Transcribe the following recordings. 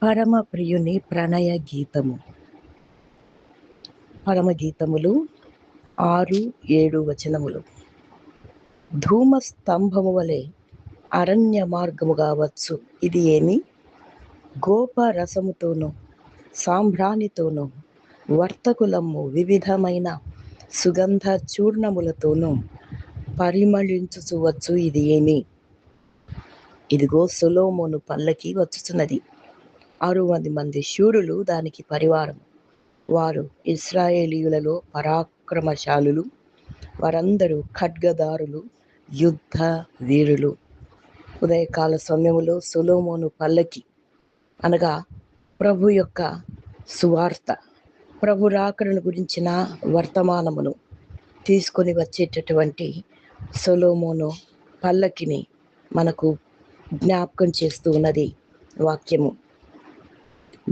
పరమ ప్రియుని ప్రణయ గీతము. పరమగీతములు 6-7 వచనములు. ధూమ స్తంభము వలె అరణ్య మార్గముగా వచ్చు ఇది ఏమి? గోప రసముతోనూ సాంబ్రాణితోనూ వర్తకులము వివిధమైన సుగంధ చూర్ణములతోనూ పరిమళించుచు ఇది ఏమి? ఇదిగో సొలొమోను పల్లకి వచ్చుచున్నది. 600 మంది శూరులు దానికి పరివారం. వారు ఇశ్రాయేలీయులలో పరాక్రమశాలులు. వారందరూ ఖడ్గదారులు, యుద్ధ వీరులు. ఉదయకాల సమయములో సొలొమోను పల్లకి అనగా ప్రభు యొక్క సువార్త, ప్రభు రాకడను గురించిన వర్తమానమును తీసుకొని వచ్చేటటువంటి సొలొమోను పల్లకిని మనకు జ్ఞాపకం చేస్తూ ఉన్నది వాక్యము.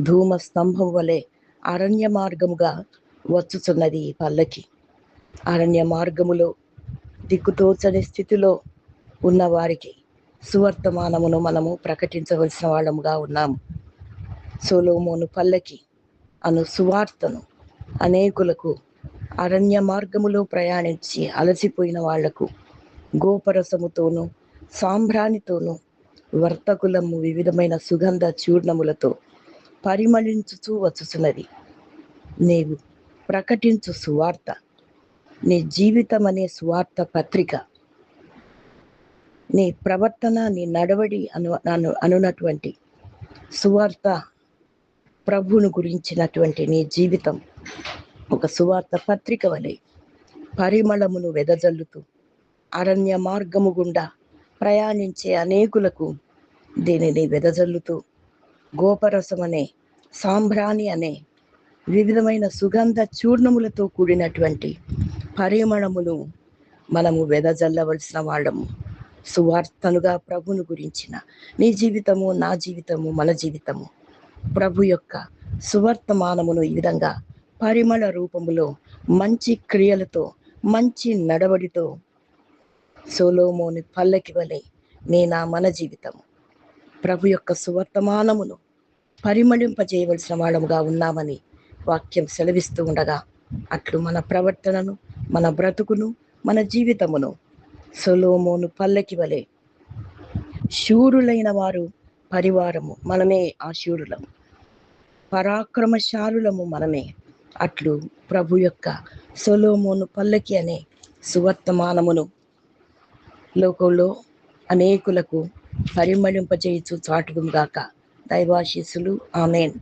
ధూమ స్తంభం వలె అరణ్య మార్గముగా వచ్చుచున్నది ఈ పల్లకి. అరణ్య మార్గములో దిక్కుతోచని స్థితిలో ఉన్న వారికి సువర్తమానమును మనము ప్రకటించవలసిన వాళ్ళముగా ఉన్నాము. సొలొమోను పల్లకి అను సువార్తను అనేకులకు, అరణ్య మార్గములో ప్రయాణించి అలసిపోయిన వాళ్లకు గోపరసముతోనూ సాంబ్రాణితోనూ వర్తకులము వివిధమైన సుగంధ చూర్ణములతో పరిమళించుచూ వచ్చుచున్నది. నీవు ప్రకటించు సువార్త, నీ జీవితం అనే సువార్త పత్రిక, నీ ప్రవర్తన, నీ నడవడి అనున్నటువంటి సువార్త, ప్రభువును గురించినటువంటి నీ జీవితం ఒక సువార్త పత్రిక వలె పరిమళమును వెదజల్లుతూ అరణ్య మార్గము గుండా ప్రయాణించే అనేకులకు దీనిని వెదజల్లుతూ గోపరసం అనే, సాంబ్రాణి అనే వివిధమైన సుగంధ చూర్ణములతో కూడినటువంటి పరిమళమును మనము వెదజల్లవలసిన వాళ్ళము. సువార్తనుగా ప్రభును గురించిన నీ జీవితము, నా జీవితము, మన జీవితము ప్రభు యొక్క సువర్తమానమును ఈ విధంగా పరిమళ రూపములో మంచి క్రియలతో, మంచి నడవడితో సొలొమోను పల్లకి వలె మన జీవితము ప్రభు యొక్క సువర్తమానమును పరిమళింపజేయవలసిన వాళ్ళముగా ఉన్నామని వాక్యం సెలవిస్తూ ఉండగా, అట్లు మన ప్రవర్తనను, మన బ్రతుకును, మన జీవితమును సొలొమోను పల్లకి వలె శూరులైన వారు పరివారము, మనమే ఆ శూరులము, పరాక్రమశాలులము మనమే. అట్లు ప్రభు యొక్క సొలొమోను పల్లకి అనే సువర్తమానమును లోకంలో అనేకులకు పరిమళింపజేయచ్చు చాటుదుము గాక. దైవాశీస్సులు. ఆమేన్.